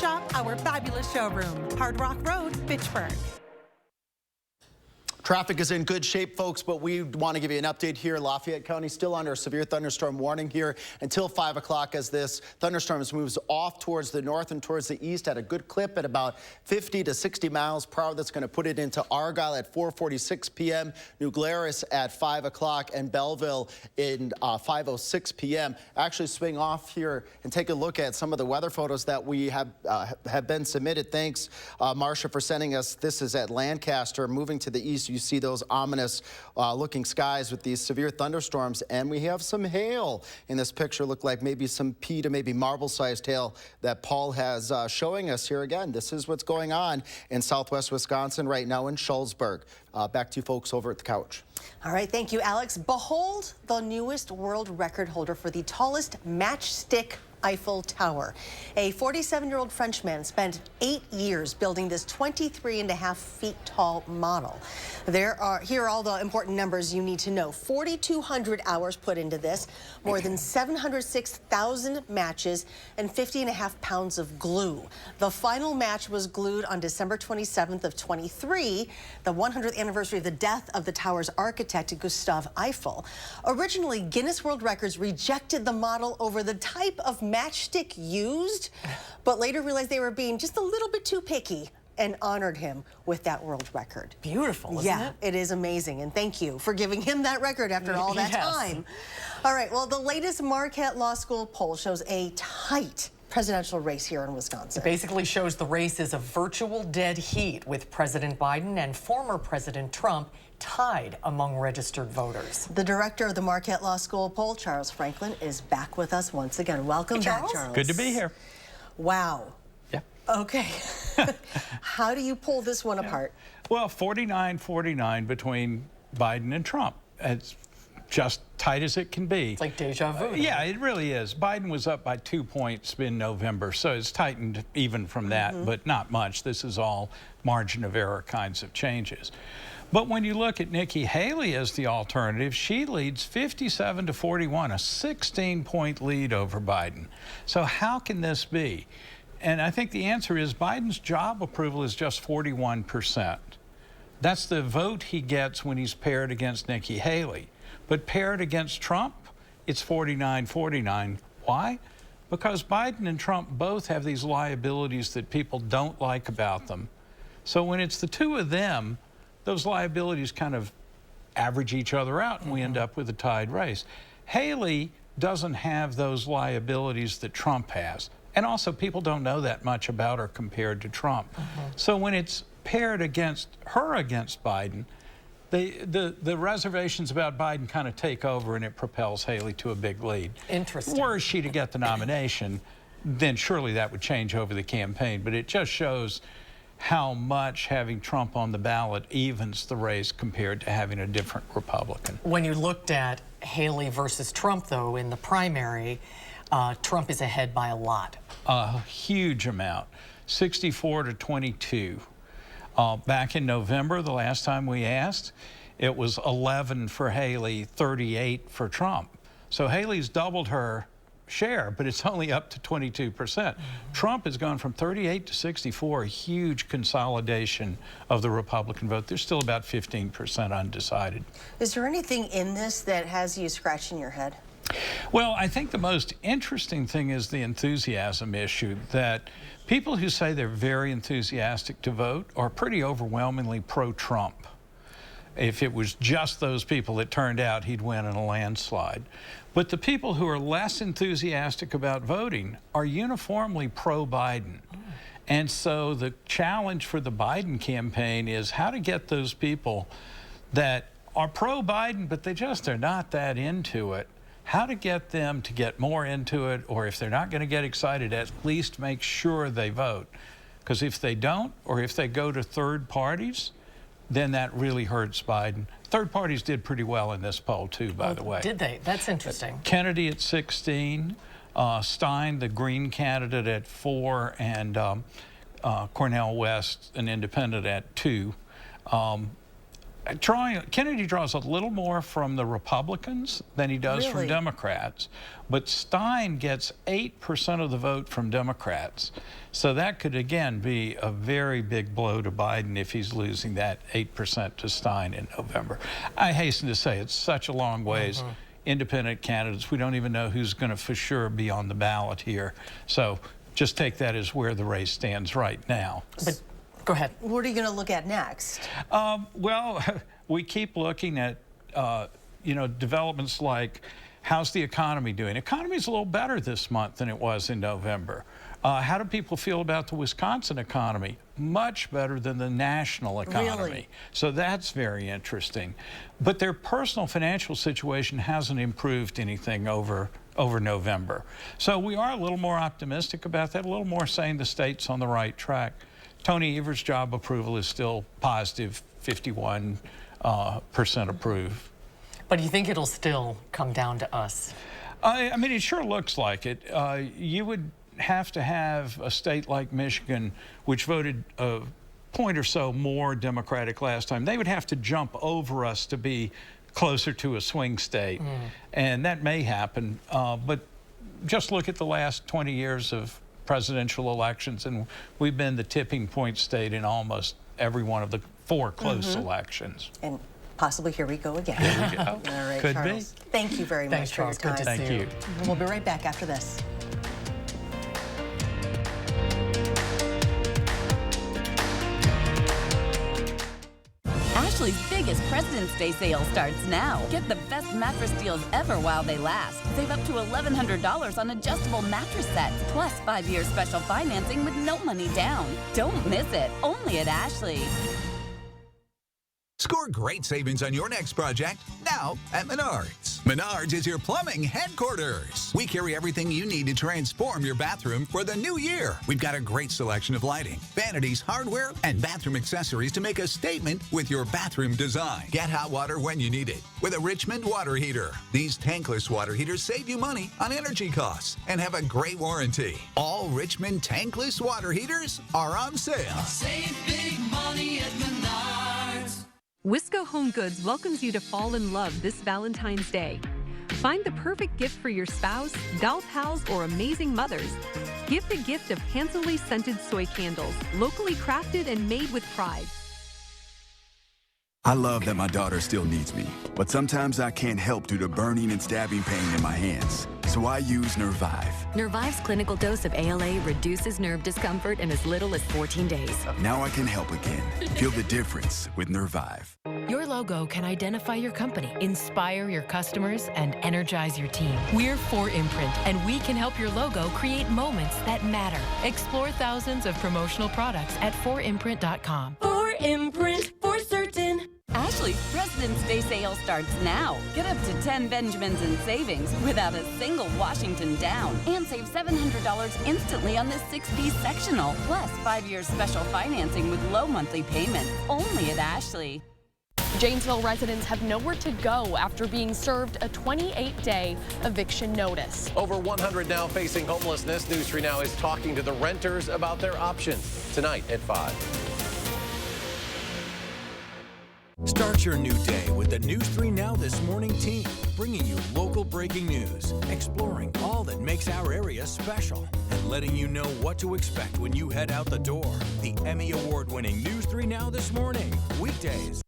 Shop our fabulous showroom, Hard Rock Road, Fitchburg. Traffic is in good shape, folks, but we want to give you an update here. Lafayette County still under a severe thunderstorm warning here until 5 o'clock as this thunderstorm moves off towards the north and towards the east at a good clip at about 50 to 60 miles per hour. That's going to put it into Argyle at 4:46 p.m., New Glarus at 5 o'clock, and Belleville in 5:06 p.m. Actually swing off here and take a look at some of the weather photos that we have been submitted. Thanks, Marcia, for sending us. This is at Lancaster. Moving to the east, you see those ominous looking skies with these severe thunderstorms, and we have some hail in this picture. Look like maybe some pea to maybe marble-sized hail that Paul has showing us here again. This is what's going on in southwest Wisconsin right now in Schulzburg. Back to you folks over at the couch. All right, thank you, Alex. Behold the newest world record holder for the tallest matchstick Eiffel Tower. A 47-year-old Frenchman spent 8 years building this 23.5 feet tall model. Here are all the important numbers you need to know. 4,200 hours put into this, more than 706,000 matches, and 50.5 pounds of glue. The final match was glued on December 27th of 23, the 100th anniversary of the death of the tower's architect, Gustave Eiffel. Originally, Guinness World Records rejected the model over the type of matchstick used, but later realized they were being just a little bit too picky and honored him with that world record. Beautiful, isn't it? It is amazing, and thank you for giving him that record after all that time. All right, well, the latest Marquette Law School poll shows a tight presidential race here in Wisconsin. It basically shows the race is a virtual dead heat with President Biden and former President Trump tied among registered voters. The director of the Marquette Law School poll, Charles Franklin, is back with us once again. Welcome back, Charles. Good to be here. Wow. Yeah. Okay. How do you pull this one apart? Well, 49-49 between Biden and Trump. It's just tight as it can be. It's like deja vu. Yeah, it really is. Biden was up by 2 points in November, so it's tightened even from that, but not much. This is all margin of error kinds of changes. But when you look at Nikki Haley as the alternative, she leads 57-41, a 16-point lead over Biden. So how can this be? And I think the answer is Biden's job approval is just 41%. That's the vote he gets when he's paired against Nikki Haley. But paired against Trump, it's 49-49. Why? Because Biden and Trump both have these liabilities that people don't like about them. So when it's the two of them, those liabilities kind of average each other out, and we end up with a tied race. Haley doesn't have those liabilities that Trump has. And also, people don't know that much about her compared to Trump. So when it's paired against her against Biden, the reservations about Biden kind of take over, and it propels Haley to a big lead. Interesting. Were she to get the nomination, then surely that would change over the campaign. But it just shows how much having Trump on the ballot evens the race compared to having a different Republican. When you looked at Haley versus Trump, though, in the primary, Trump is ahead by a lot. A huge amount, 64-22. Back in November, the last time we asked, it was 11 for Haley, 38 for Trump. So Haley's doubled her share, but it's only up to 22%. Trump has gone from 38 to 64, a huge consolidation of the Republican vote. There's still about 15% undecided. Is there anything in this that has you scratching your head? Well, I think the most interesting thing is the enthusiasm issue, that people who say they're very enthusiastic to vote are pretty overwhelmingly pro-Trump. If it was just those people, it turned out he'd win in a landslide. But the people who are less enthusiastic about voting are uniformly pro-Biden. And so the challenge for the Biden campaign is how to get those people that are pro-Biden, but they just are not that into it, how to get them to get more into it, or if they're not going to get excited, at least make sure they vote. Because if they don't, or if they go to third parties, then that really hurts Biden. Third parties did pretty well in this poll, too, by the way. Did they? That's interesting. Kennedy at 16, Stein, the Green candidate, at 4, and Cornel West, an independent, at 2. Kennedy draws a little more from the Republicans than he does from Democrats, but Stein gets 8% of the vote from Democrats. So that could, again, be a very big blow to Biden if he's losing that 8% to Stein in November. I hasten to say it's such a long ways. Independent candidates, we don't even know who's going to for sure be on the ballot here. So just take that as where the race stands right now. But go ahead. What are you going to look at next? Well, we keep looking at, developments like how's the economy doing? Economy's a little better this month than it was in November. How do people feel about the Wisconsin economy? Much better than the national economy. Really? So that's very interesting. But their personal financial situation hasn't improved anything over November. So we are a little more optimistic about that, a little more saying the state's on the right track. Tony Evers' job approval is still positive, 51% approve. But you think it'll still come down to us? I mean, it sure looks like it. You would have to have a state like Michigan, which voted a point or so more Democratic last time. They would have to jump over us to be closer to a swing state. And that may happen. But just look at the last 20 years of presidential elections, and we've been the tipping point state in almost every one of the 4 close elections. And possibly here we go again. Here we go. All right, Could Charles. be. Thank you very much for your Charles. time. Good to see you. We'll be right back after this. Ashley's biggest President's Day sale starts now. Get the best mattress deals ever while they last. Save up to $1,100 on adjustable mattress sets, plus 5-year special financing with no money down. Don't miss it, only at Ashley. Score great savings on your next project now at Menards. Menards is your plumbing headquarters. We carry everything you need to transform your bathroom for the new year. We've got a great selection of lighting, vanities, hardware, and bathroom accessories to make a statement with your bathroom design. Get hot water when you need it with a Richmond water heater. These tankless water heaters save you money on energy costs and have a great warranty. All Richmond tankless water heaters are on sale. Save big money at Menards. Wisco Home Goods welcomes you to fall in love this Valentine's Day. Find the perfect gift for your spouse, gal pals, or amazing mothers. Give the gift of handsomely scented soy candles, locally crafted and made with pride. I love that my daughter still needs me, but sometimes I can't help due to burning and stabbing pain in my hands. So I use Nervive. Nervive's clinical dose of ALA reduces nerve discomfort in as little as 14 days. Now I can help again. Feel the difference with Nervive. Your logo can identify your company, inspire your customers, and energize your team. We're 4imprint, and we can help your logo create moments that matter. Explore thousands of promotional products at 4imprint.com. 4imprint, for certain. Ashley's President's Day sale starts now. Get up to 10 Benjamins in savings without a single Washington down. And save $700 instantly on this 6-piece sectional. Plus 5-year special financing with low monthly payments. Only at Ashley. Janesville residents have nowhere to go after being served a 28-day eviction notice. Over 100 now facing homelessness. News 3 Now is talking to the renters about their options tonight at 5. Start your new day with the News 3 Now This Morning team, bringing you local breaking news, exploring all that makes our area special, and letting you know what to expect when you head out the door. The Emmy Award-winning News 3 Now This Morning, weekdays.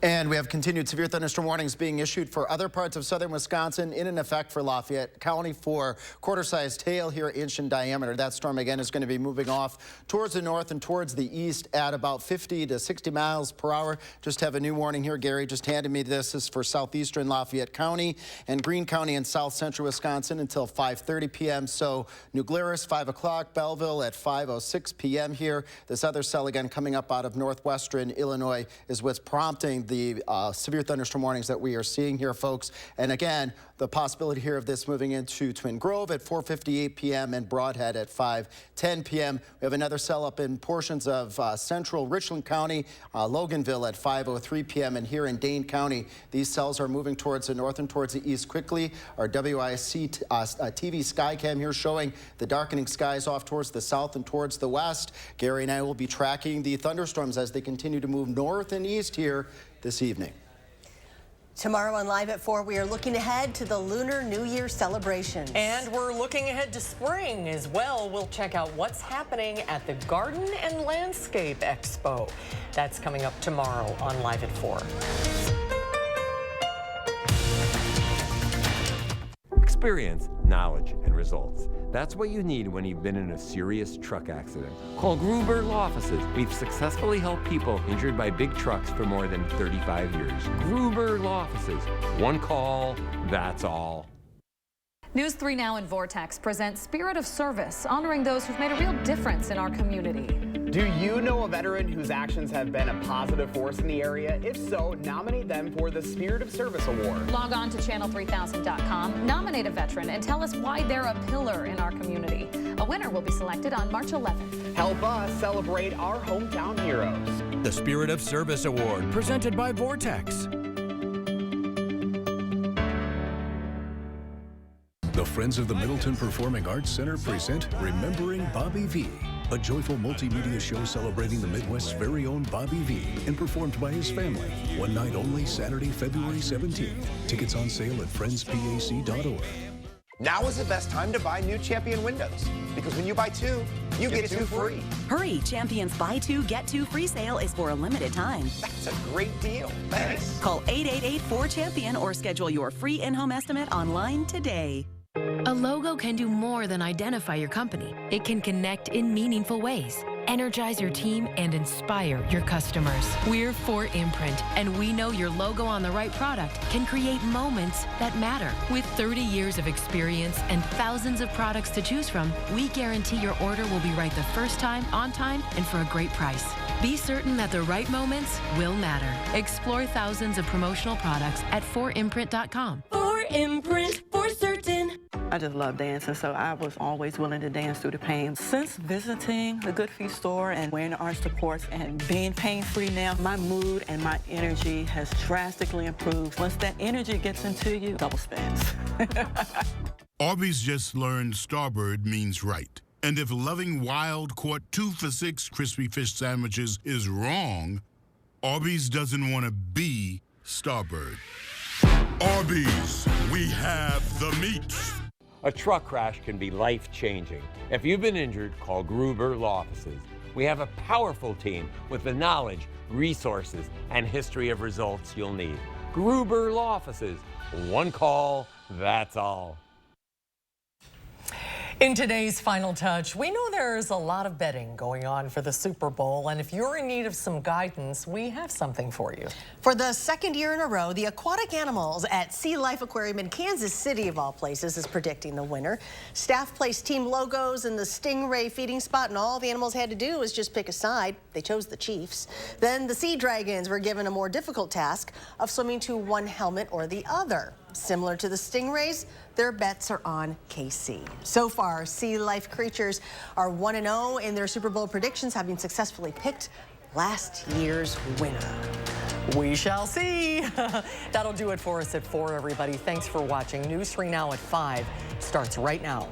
And we have continued severe thunderstorm warnings being issued for other parts of southern Wisconsin, in effect for Lafayette County for quarter-sized hail here, inch in diameter. That storm again is going to be moving off towards the north and towards the east at about 50 to 60 miles per hour. Just have a new warning here. Gary just handed me this. This is for southeastern Lafayette County and Greene County and south central Wisconsin until 5:30 p.m. So New Glarus, 5 o'clock, Belleville at 5:06 p.m. here. This other cell again coming up out of northwestern Illinois is what's prompting the severe thunderstorm warnings that we are seeing here, folks. And again, the possibility here of this moving into Twin Grove at 4:58 p.m. and Broadhead at 5:10 p.m. We have another cell up in portions of central Richland County, Loganville at 5:03 p.m. And here in Dane County, these cells are moving towards the north and towards the east quickly. Our WISC TV Skycam here showing the darkening skies off towards the south and towards the west. Gary and I will be tracking the thunderstorms as they continue to move north and east here this evening. Tomorrow on Live at 4, we are looking ahead to the Lunar New Year celebrations. And we're looking ahead to spring as well. We'll check out what's happening at the Garden and Landscape Expo. That's coming up tomorrow on Live at 4. Experience, knowledge, and results. That's what you need when you've been in a serious truck accident. Call Gruber Law Offices. We've successfully helped people injured by big trucks for more than 35 years. Gruber Law Offices. One call, that's all. News 3 Now and Vortex presents Spirit of Service, honoring those who've made a real difference in our community. Do you know a veteran whose actions have been a positive force in the area? If so, nominate them for the Spirit of Service Award. Log on to channel3000.com, nominate a veteran, and tell us why they're a pillar in our community. A winner will be selected on March 11th. Help us celebrate our hometown heroes. The Spirit of Service Award, presented by Vortex. The Friends of the Middleton Performing Arts Center present Remembering Bobby V, a joyful multimedia show celebrating the Midwest's very own Bobby V and performed by his family. One night only, Saturday, February 17th. Tickets on sale at friendspac.org. Now is the best time to buy new Champion windows, because when you buy two, you get two free. Hurry, Champion's Buy Two, Get Two free sale is for a limited time. That's a great deal. Thanks. Call 888-4CHAMPION or schedule your free in-home estimate online today. A logo can do more than identify your company. It can connect in meaningful ways, energize your team, and inspire your customers. We're 4imprint, and we know your logo on the right product can create moments that matter. With 30 years of experience and thousands of products to choose from, we guarantee your order will be right the first time, on time, and for a great price. Be certain that the right moments will matter. Explore thousands of promotional products at 4imprint.com. 4imprint, for certain. I just love dancing, so I was always willing to dance through the pain. Since visiting the Good Feet store and wearing the arch supports and being pain-free now, my mood and my energy has drastically improved. Once that energy gets into you, double spins. Arby's just learned Starbird means right. And if loving wild-caught 2 for $6 crispy fish sandwiches is wrong, Arby's doesn't want to be Starbird. Arby's, we have the meats. A truck crash can be life-changing. If you've been injured, call Gruber Law Offices. We have a powerful team with the knowledge, resources, and history of results you'll need. Gruber Law Offices. One call, that's all. In today's Final Touch, we know there's a lot of betting going on for the Super Bowl, and if you're in need of some guidance, we have something for you. For the second year in a row, the aquatic animals at Sea Life Aquarium in Kansas City, of all places, is predicting the winner. Staff placed team logos in the stingray feeding spot, and all the animals had to do was just pick a side. They chose the Chiefs. Then the Sea Dragons were given a more difficult task of swimming to one helmet or the other. Similar to the Stingrays, their bets are on KC. So far, Sea Life creatures are 1-0 in their Super Bowl predictions, having successfully picked last year's winner. We shall see. That'll do it for us at 4, everybody. Thanks for watching. News 3 Now at 5 starts right now.